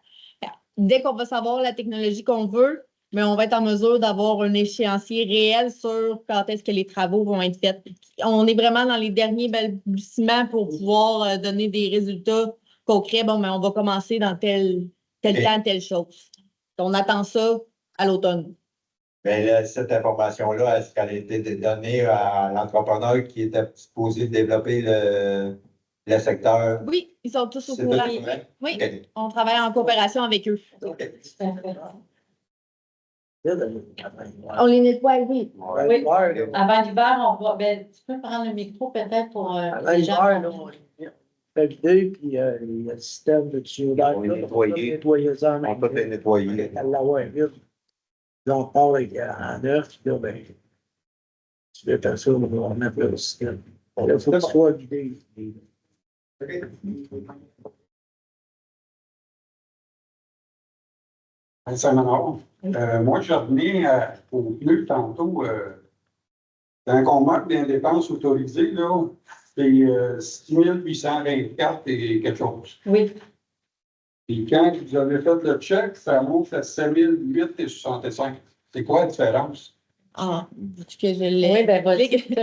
Dès qu'on va savoir la technologie qu'on veut, mais on va être en mesure d'avoir un échéancier réel sur quand est-ce que les travaux vont être faits. On est vraiment dans les derniers balbutiements pour pouvoir donner des résultats concrets. Bon, mais on va commencer dans tel temps, telle chose. On attend ça à l'automne. Mais là, cette information-là, est-ce qu'elle a été donnée à l'entrepreneur qui était supposé développer le secteur? Oui, ils sont tous au courant. Oui, okay. On travaille en coopération avec eux. Okay. On les nettoie, oui. Oui. Avant l'hiver, on va. Ben, tu peux prendre le micro peut-être pour les gens. Fait puis il y a le système de tuyautage. On nettoyer ça. On peut les nettoyer. Donc, on parle en neuf, là, ben, tu vais faire ça, on va mettre le système. Il faut que ce soit vidé. Moi, je reviens au pneu tantôt. Quand on marque des dépenses autorisées, là, c'est 6 824 et quelque chose. Oui. Et quand vous avez fait le check, ça monte à 7 008,65. C'est quoi la différence? Ah, que je l'ai. Oui, ben,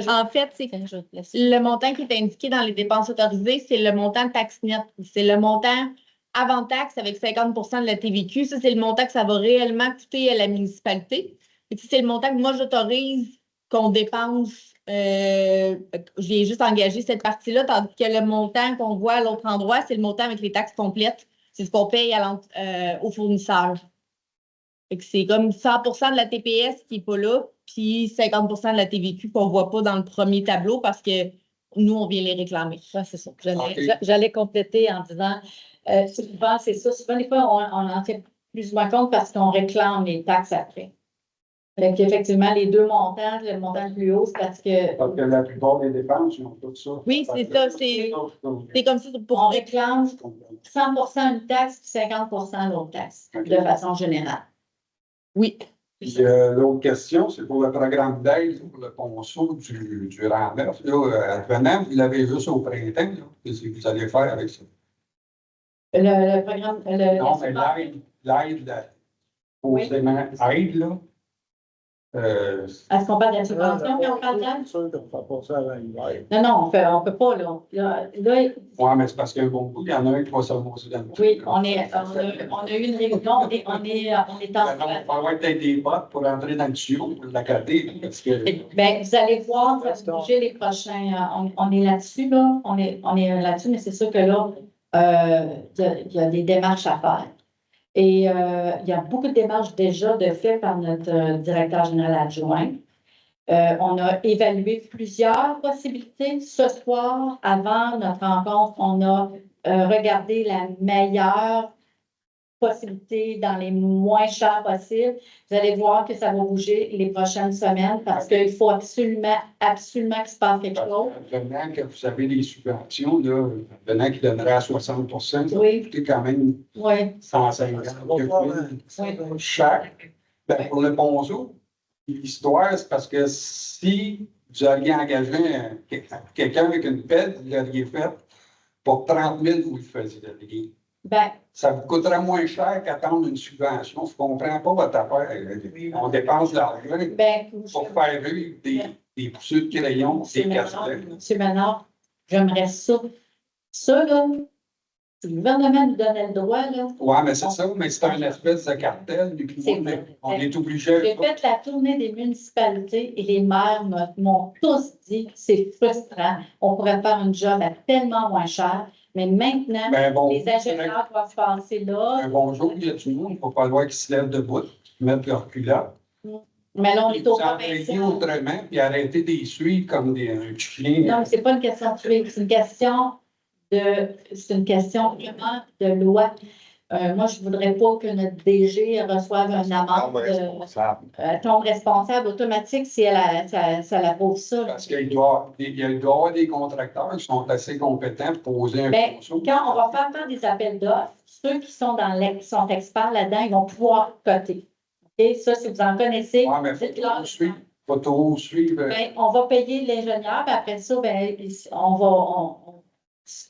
en fait, c'est le montant qui est indiqué dans les dépenses autorisées, c'est le montant de taxe nette. C'est le montant avant taxe avec 50 de la TVQ. Ça, c'est le montant que ça va réellement coûter à la municipalité. Et puis, c'est le montant que moi, j'autorise qu'on dépense. J'ai juste engagé cette partie-là, tandis que le montant qu'on voit à l'autre endroit, c'est le montant avec les taxes complètes. C'est ce qu'on paye aux fournisseurs. C'est comme 100 de la TPS qui n'est pas là, puis 50 de la TVQ qu'on ne voit pas dans le premier tableau parce que nous, on vient les réclamer. Ouais, c'est ça. J'allais compléter en disant, souvent, c'est ça. Souvent, des fois, on en fait plus ou moins compte parce qu'on réclame les taxes après. Fait qu'effectivement, les deux montants, le montant le plus haut, c'est parce que Parce que la plupart des dépenses, ils ont tout ça. Oui, c'est ça, c'est comme ça on pour réclame 100% une taxe puis 50% l'autre taxe, de façon générale. oui. Puis l'autre question, c'est pour le programme d'aide pour le ponceau du Randolph. Là, advenant, vous l'avez juste au printemps. Là. Qu'est-ce que vous allez faire avec ça? Le programme, Non, mais l'aide, supposément, aide, là. Est-ce qu'on parle de la subvention quand on parle d'aide? Sûr qu'on ne fait pas ça avant l'hiver. Non, on peut pas, là. Oui, mais c'est parce qu'il y a un bon coup, il y en a un qui va se remonter dans le Oui, on a eu une réunion, on est en. Il va y avoir peut-être des bottes pour entrer dans le tuyau, pour l'accorder, parce que. Ben, vous allez voir, ça va bouger les prochains. On est là-dessus, là. On est là-dessus, mais c'est sûr que là, il y a des démarches à faire. Et il y a beaucoup de démarches déjà de fait par notre directeur général adjoint. On a évalué plusieurs possibilités. Ce soir, avant notre rencontre, on a regardé la meilleure possibilité dans les moins chers possibles. Vous allez voir que ça va bouger les prochaines semaines parce qu'il faut absolument qu'il se passe quelque chose. Venant que vous avez des subventions, là, venant qui donnerait à 60%, ça va Oui. coûter quand même Oui. 150 000 chaque. Ben, pour le ponceau, l'histoire, c'est parce que si vous aviez engagé quelqu'un avec une pelle, vous l'auriez fait, pour 30 000, vous le faisiez. Ben, Ça vous coûterait moins cher qu'attendre une subvention. Je ne comprends pas votre affaire. On dépense de l'argent ben, pour faire vivre des poussées de crayons, des casse-têtes. Monsieur Ménard, j'aimerais ça. Ça, là, si le gouvernement nous donnait le droit, là. Oui, mais c'est ça, mais c'est un espèce de cartel. Puis C'est on vrai. est obligé. J'ai fait la tournée des municipalités et les maires m'ont tous dit que c'est frustrant. On pourrait faire un job à tellement moins cher. Mais maintenant, Ben bon, les ingénieurs doivent passer là. un bonjour, il y a du monde, il ne faut pas falloir qu'ils se lèvent debout, qu'ils mettent leur culotte. Mais là, on est au Vous envoyez autrement, puis arrêtez de les suivre comme un chien. Non, c'est pas une question de suivre, c'est une question vraiment de loi. Moi, je voudrais pas que notre DG reçoive une amende. Tombe responsable automatique si ça l'approuve ça. Parce qu'il doit y avoir des contracteurs qui sont assez compétents pour poser un Ben, ponceau. quand on va faire des appels d'offres, ceux qui sont qui sont experts là-dedans, ils vont pouvoir coter. OK? Ça, si vous en connaissez, Oui, mais il faut tout suivre. Ben, on va payer l'ingénieur, puis après ça, ben,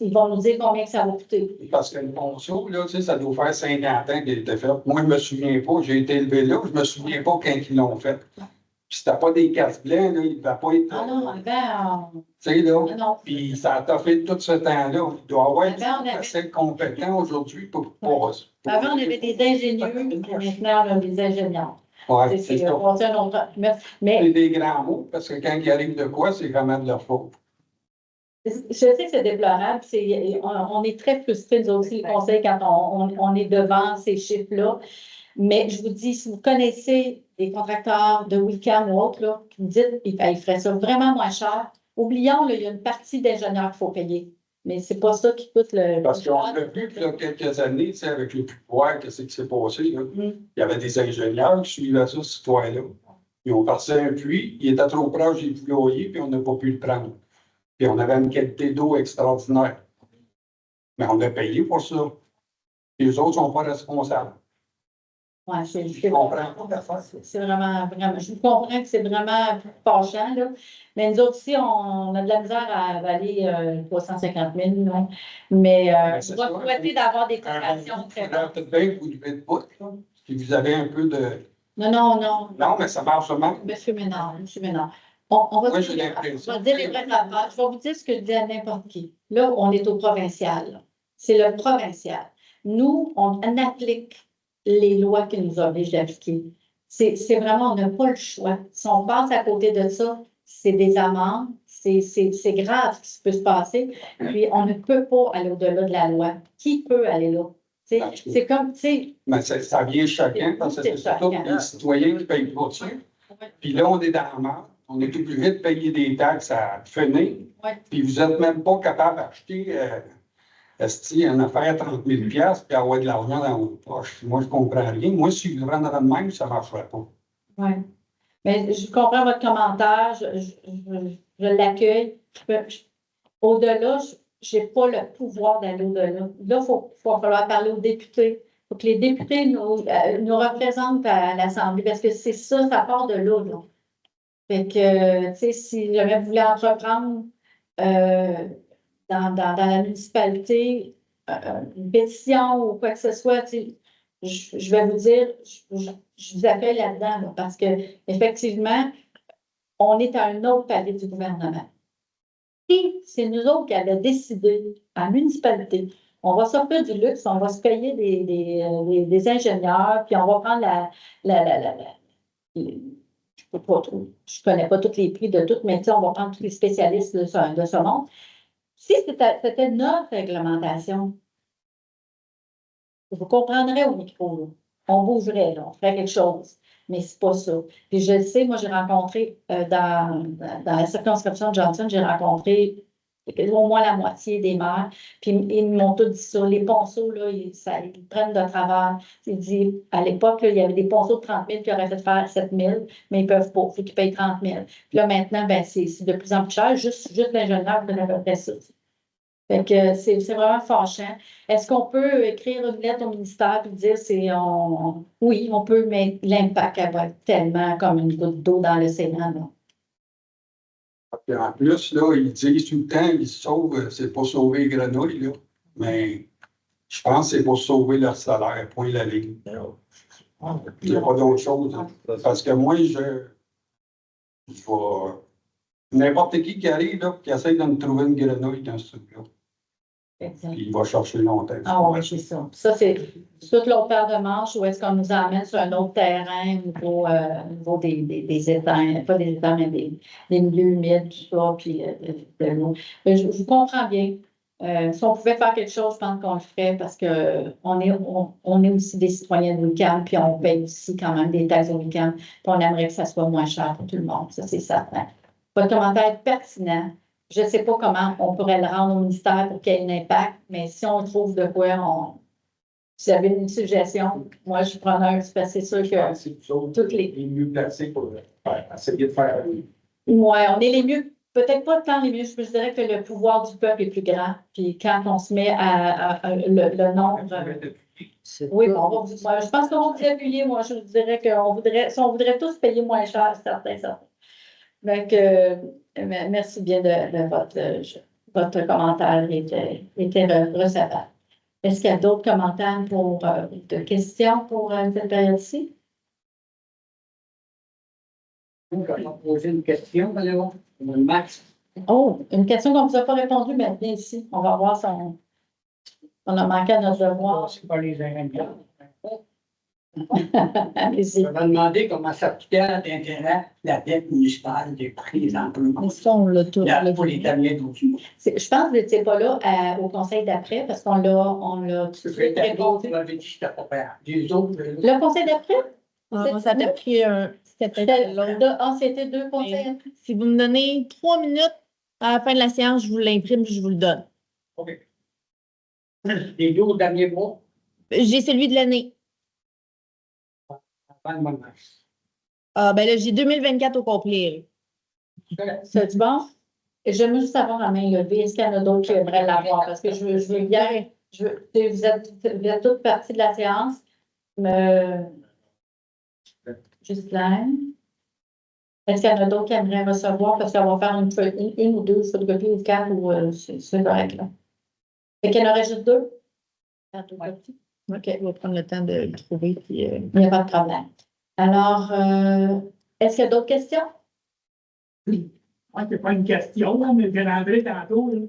ils vont nous dire combien que ça va coûter. Parce que le ponceau, là, tu sais, ça doit faire 50 ans qu'il a été fait. Moi, je me souviens pas, j'ai été élevé là, je me souviens pas quand ils l'ont fait. Puis c'était pas des casses blancs, là, il ne va pas être. Ah non, avant, Tu sais, là. non. Puis ça a toffé tout ce temps-là. Il doit avoir Avant, on des avait- assez compétents aujourd'hui pour passer. Avant, on avait des ingénieurs, puis maintenant, on a des ingénieurs. Ouais, c'est ça. C'est un autre. Mais C'est des grands mots, parce que quand il arrive de quoi, c'est vraiment de leur faute. je sais que c'est déplorable. On est très frustrés, nous aussi, le conseil, quand on est devant ces chiffres-là. Mais je vous dis, si vous connaissez des contracteurs de week-end ou autres, là, qui me dites qu'ils feraient ça vraiment moins cher, oublions, là, il y a une partie d'ingénieurs qu'il faut payer. Mais c'est pas ça qui coûte le. Parce qu'on a vu qu'il y a quelques années, tu sais, avec le pouvoir, qu'est-ce qui s'est passé, là? Il y avait des ingénieurs qui suivaient ça, cette histoire-là. Ils ont passé un puits, il était trop proche des poulaillers, puis on n'a pas pu le prendre. Puis on avait une qualité d'eau extraordinaire. Mais on a payé pour ça. Les autres ne sont pas responsables. Ouais, Je comprends pas l'affaire. c'est vraiment. Je comprends que c'est vraiment fâchant, là. Mais nous autres aussi, on a de la misère à avaler 350 000, là. Mais c'est on va ça. souhaiter d'avoir des cotations Il très faudrait bonnes. peut-être bien que vous levez de bout, là. Si vous avez un peu de. Non. Non, mais ça marche même. Monsieur Ménard. On va Moi, dire j'ai l'impression. on va dire les vraies affaires. Je vais vous dire ce que je dis à n'importe qui. Là, on est au provincial, là. C'est le provincial. Nous, on applique les lois qui nous obligent d'appliquer. C'est vraiment, on n'a pas le choix. Si on passe à côté de ça, c'est des amendes, c'est grave ce qui peut se passer. Puis, on ne peut pas aller au-delà de la loi. Qui peut aller là? C'est comme, tu sais. Mais ça vient chacun, parce que c'est tous les citoyens qui payent pour ça. Puis là, on est dans la merde. On est obligé de payer des taxes à finir. Puis vous n'êtes même pas capable d'acheter une affaire à 30 000 puis avoir de l'argent dans votre poche. Moi, je ne comprends rien. Moi, si je le vendrais de même, ça ne marcherait pas. Oui. Mais je comprends votre commentaire, je l'accueille. Au-delà, je n'ai pas le pouvoir d'aller au-delà. Là, il va falloir parler aux députés. Il faut que les députés nous représentent à l'Assemblée, parce que c'est ça, ça part de là, là. Fait que, tu sais, si jamais vous voulez entreprendre dans la municipalité, une pétition ou quoi que ce soit, tu sais, je vais vous dire, je vous appelle là-dedans, là, parce que effectivement, on est à un autre palier du gouvernement. Et c'est nous autres qui avons décidé, en municipalité, on va sortir du luxe, on va se payer des ingénieurs, puis on va prendre je connais pas tous les prix de tout, mais on va prendre tous les spécialistes de ce monde. Si c'était notre réglementation, vous comprendrez au micro, là. On bougerait, là, on ferait quelque chose. Mais c'est pas ça. Puis je le sais, moi, j'ai rencontré dans la circonscription de Johnson, j'ai rencontré au moins la moitié des maires. Puis ils m'ont tous dit ça. Les ponceaux, là, ils prennent de travers. Ils disent, à l'époque, là, il y avait des ponceaux de 30 000 qui auraient fait faire 7 000, mais ils peuvent pas. Il faut qu'ils payent 30 000. Puis là, maintenant, ben, c'est de plus en plus cher. Juste l'ingénieur connaît à peu près ça. Fait que c'est vraiment fâchant. Est-ce qu'on peut écrire une lettre au ministère et dire oui, on peut, mais l'impact elle va être tellement comme une goutte d'eau dans l'océan, là. Puis en plus, là, ils disent tout le temps, ils se sauvent, c'est pour sauver les grenouilles, là. Mais je pense que c'est pour sauver leur salaire, point la ligne. Il n'y a pas d'autre chose, hein. Parce que moi, je vais. N'importe qui arrive, là, qui essaie de me trouver une grenouille dans ce truc-là. Exact. Puis il va chercher longtemps. Ah oui, c'est ça. Ça, c'est toute l'autre paire de manches où est-ce qu'on nous emmène sur un autre terrain au niveau des étangs, pas des étangs, mais des milieux humides, tout ça, puis de l'eau. Je vous comprends bien. Si on pouvait faire quelque chose, je pense qu'on le ferait parce qu'on est aussi des citoyens de week-end, puis on paye aussi quand même des taxes au week-end, puis on aimerait que ça soit moins cher pour tout le monde. Ça, c'est certain. Votre commentaire est pertinent. Je ne sais pas comment on pourrait le rendre au ministère pour qu'il y ait un impact, mais si on trouve de quoi, si vous avez une suggestion, moi, je prends un, parce que c'est sûr que toutes les mieux placés pour essayer de faire. Oui, on est les mieux, peut-être pas tant les mieux, je dirais que le pouvoir du peuple est plus grand. Puis quand on se met à le nombre. Oui, bon, je pense qu'on va vous appuyer, moi, je vous dirais qu'on voudrait, si on voudrait tous payer moins cher, certains. Donc, merci bien de votre commentaire, était recevable. Est-ce qu'il y a d'autres commentaires de questions pour cette période-ci? On va poser une question, là, Max. Oh, une question qu'on ne vous a pas répondu maintenant ici. On va voir si on a manqué à notre devoir. C'est pas les ingrédients. Allez-y. Je vais demander comment ça coûtait d'intérêt la dette municipale des prix d'emplois. Mais ça, on l'a tout. Pour les derniers documents. Je pense que vous n'étiez pas là au conseil d'après parce qu'on l'a tout de suite répondu. Vous m'avez dit que c'était pas pire. Les autres, Le conseil d'après? Ça t'a pris un. C'était peut-être long. C'était 2 conseils d'après. Si vous me donnez 3 minutes à la fin de la séance, je vous l'imprime, je vous le donne. OK. Les 12 derniers mois, J'ai celui de l'année. avant le mois de mars. Ah, ben là, j'ai 2024 au complet. C'est bon? Et j'aimerais juste savoir à main levée, est-ce qu'il y en a d'autres qui aimeraient l'avoir? Parce que je veux bien, vous êtes toutes parties de la séance. Ghislaine. Est-ce qu'il y en a d'autres qui aimeraient recevoir? Parce qu'on va faire une ou deux photocopies ou 4 ou c'est correct là. Fait qu'il y en aurait juste 2? 4 ou copies. OK, on va prendre le temps de le trouver. Puis, Il n'y a pas de problème. Alors, est-ce qu'il y a d'autres questions? Moi, c'est pas une question, là, mais j'ai André tantôt, là.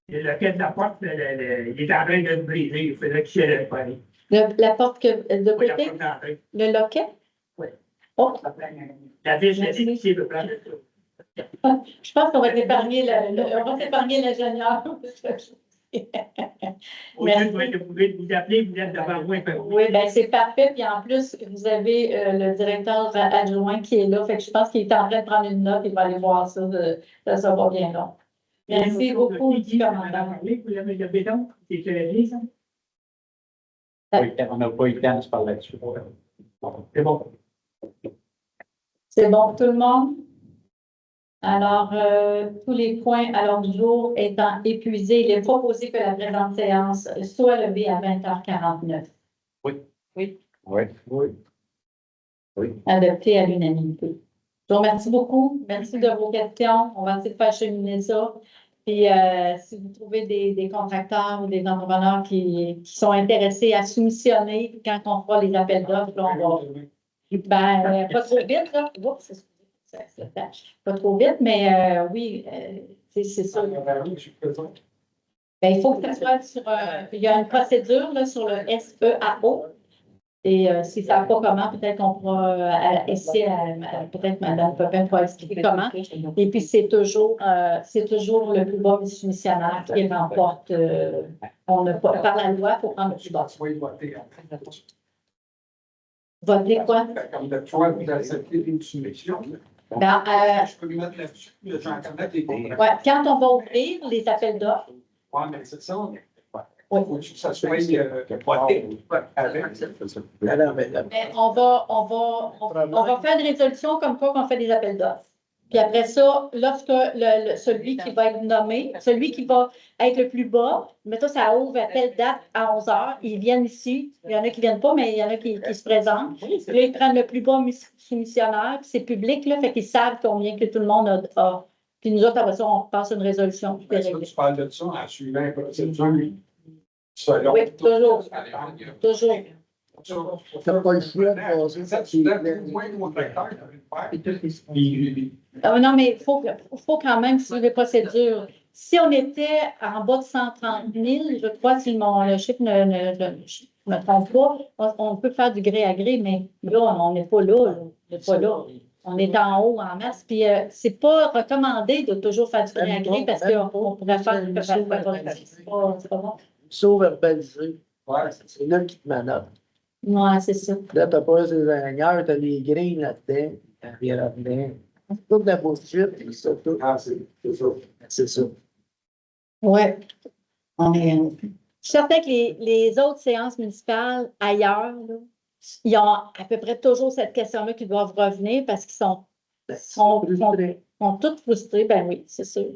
Le quai de la porte, il est en train de se briser. Il faudrait qu'il se réparer. La porte de Oui, la côté? porte d'entrée. Le loquet? Oui. Oh! La ville a dit qu'il veut prendre ça. Je pense qu'on va t'épargner l'ingénieur. Au lieu de vous appeler, vous êtes devant moi. Oui, bien, c'est parfait. Puis en plus, vous avez le directeur adjoint qui est là. Fait que je pense qu'il est en train de prendre une note. Il va aller voir ça. Ça sera pas bien long. Merci beaucoup du commentaire. Vous l'avez le béton, c'est levé, ça? On n'a pas eu le temps de se parler là-dessus. C'est bon. C'est bon pour tout le monde? Alors, tous les points à l'ordre du jour étant épuisés, il est proposé que la présente séance soit levée à 20h49. Oui. Oui. Oui. Adopté à l'unanimité. Je vous remercie beaucoup. Merci de vos questions. On va essayer de faire cheminer ça. Puis, si vous trouvez des contracteurs ou des entrepreneurs qui sont intéressés à soumissionner quand on fera les appels d'offres, là, on va. Ben, pas trop vite, là. Oups, pas trop vite, mais oui, c'est ça. Ben, il faut que ça soit sur. Il y a une procédure là, sur le SEAO. Et si ça n'a pas comment, peut-être qu'on pourra essayer, peut-être Mme Pepin pourra expliquer comment. Et puis, c'est toujours le plus bas soumissionnaire qui remporte. On n'a pas, par la loi, il faut prendre le plus bas. Voter quoi? Comme de choix, vous acceptez une soumission. Ben, Je peux me mettre là-dessus, j'en connais des contrats. ouais, quand on va ouvrir les appels d'offres. Oui, mais c'est ça. Oui. Il faut que ça soit voté avec. Mais on va faire une résolution comme quoi qu'on fait des appels d'offres. Puis après ça, lorsque celui qui va être nommé, celui qui va être le plus bas, mettons, ça ouvre à telle date à 11 heures, ils viennent ici. Il y en a qui ne viennent pas, mais il y en a qui se présentent. Puis là, ils prennent le plus bas soumissionnaire, puis c'est public, là, fait qu'ils savent combien que tout le monde a. Puis nous autres, après ça, on passe une résolution. Puis Ben, ça, tu parles de ça en suivant un procédure selon. Oui, toujours. Toujours. T'as pas le choix de passer Ça, tu donnes moins de contracteurs qui veulent le faire. Non, mais il faut quand même suivre les procédures. Si on était en bas de 130 000, je crois, si le chiffre ne me trompe pas, on peut faire du gré à gré, mais là, on n'est pas là. On n'est pas là. On est en haut, en masse. Puis, c'est pas recommandé de toujours faire du gré à gré parce qu'on pourrait faire du c'est pas bon. Sauf verbaliser. Ouais. C'est là qui te manoeuvre. Ouais, c'est ça. Là, t'as pas les ingénieurs, t'as les grilles là-dedans, rien là-dedans. C'est toute la bullshit, c'est ça, tout. Ah, c'est ça. C'est ça. Oui. On est. Je suis certain que les autres séances municipales ailleurs, là, ils ont à peu près toujours cette question-là qui doivent revenir parce qu'ils sont tous frustrés. Ben oui, c'est sûr.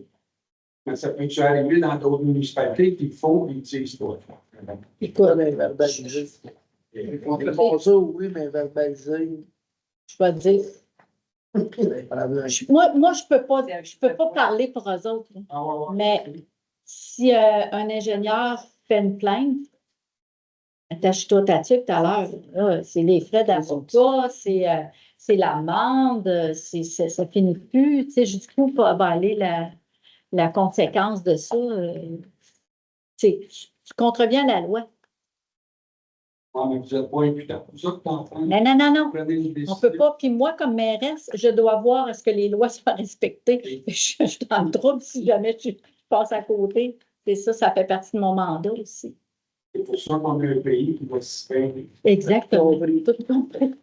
Mais ça peut-tu arriver dans d'autres municipalités qu'il faut, ils disent pas. Écoute, mais verbaliser. On fait pas ça, oui, mais verbaliser. Je vais te dire. Moi, je peux pas parler pour eux autres. Là. Ah, ouais, ouais. Mais si un ingénieur fait une plainte, attache-toi ta tuque tout à l'heure. C'est les frais d'avocat, c'est l'amende, ça finit plus. Tu sais, jusqu'où va aller la conséquence de ça? Tu contreviens à la loi. Ah, mais vous n'êtes pas imputable. C'est ça que tu entends. Non. Prenez une On décision. ne peut pas. Puis moi, comme mairesse, je dois voir est-ce que les lois soient respectées. Je suis dans le trouble si jamais je passe à côté. C'est ça, ça fait partie de mon mandat aussi. C'est pour ça qu'on a un pays qui va se faire. Exactement. Tout compris.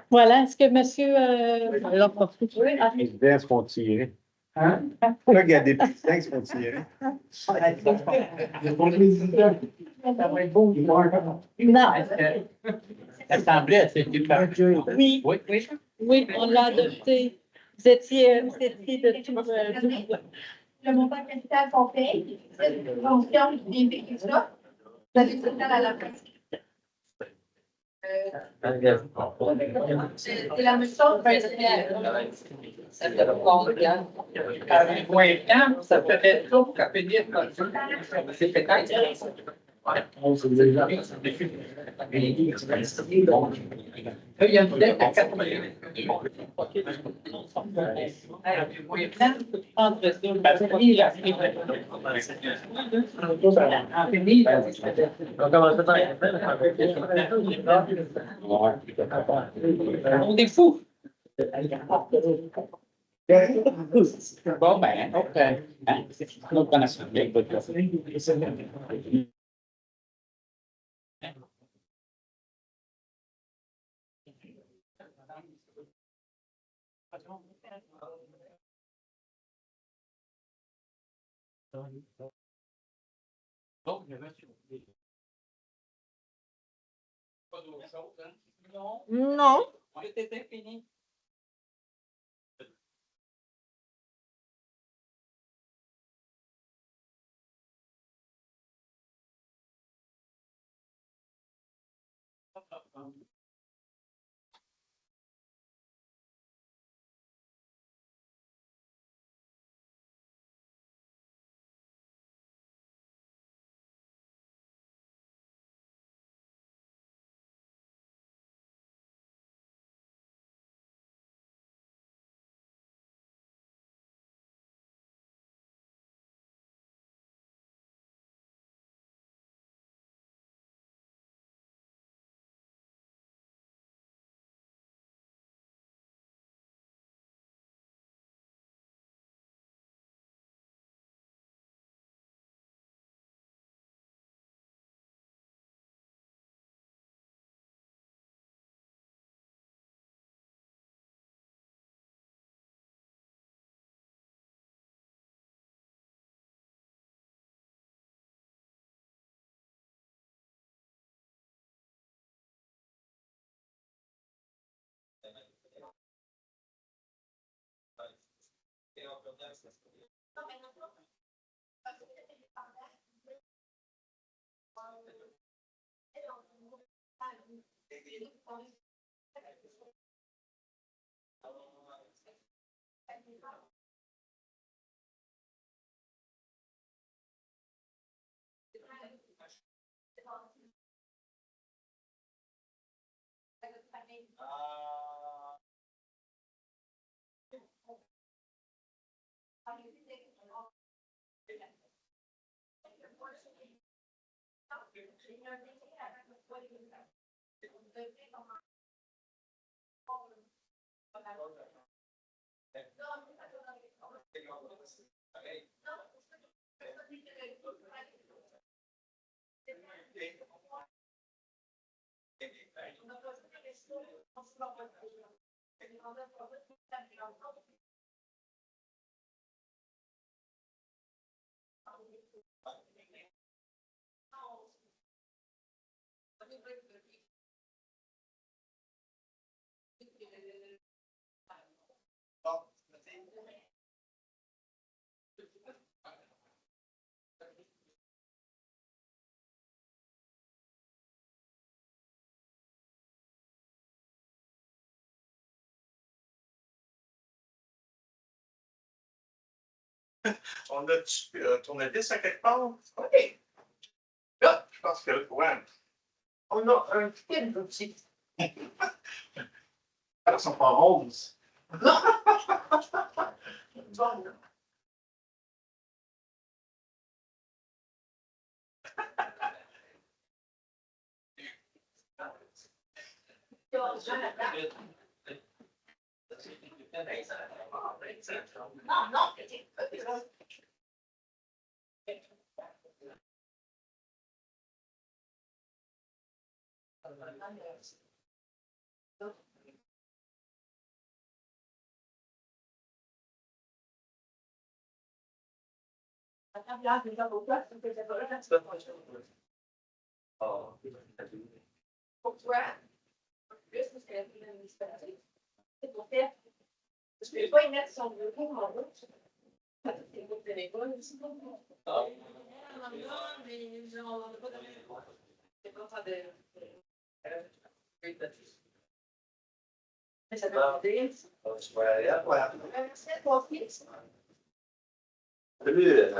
Voilà. Est-ce que monsieur. Les présidents se font tirer. Hein? Là, il y a des présidents qui se font tirer. Non. L'Assemblée a été par. Oui. Oui, oui. Oui, on l'a adopté. Vous étiez de tout. Le montant capital qu'on paye, c'est une fonction du débit et ça. Vous avez tout le temps à la fin. C'est la même chose. Ça fait combien? Avec moins de temps, ça fait tout qu'à payer. C'est peut-être. Il y a une dette à 80. Entre ça, on est fous. Bon, ben, OK. Donc, on a ça. Non. C'était fini. On a tournevis à quelque part? Oui. Là, je pense que ouais. On a un petit outil. Elles sont pas roses. Non. Bon. Non, non, pour toi, plus parce que la municipalité, c'est pour faire. Je ne vais pas y mettre son bureau en route. C'est pour téléphone aussi. Ah, mais on n'a pas de. C'est pas ça de. Ça va aider. Tu vas aller là, voilà. C'est ton fils. Salut,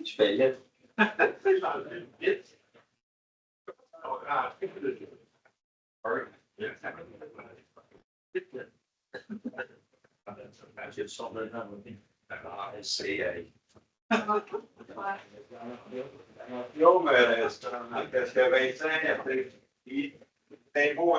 tu fais vite. Vite. Non, mais parce que Vincent, il est beau, hein?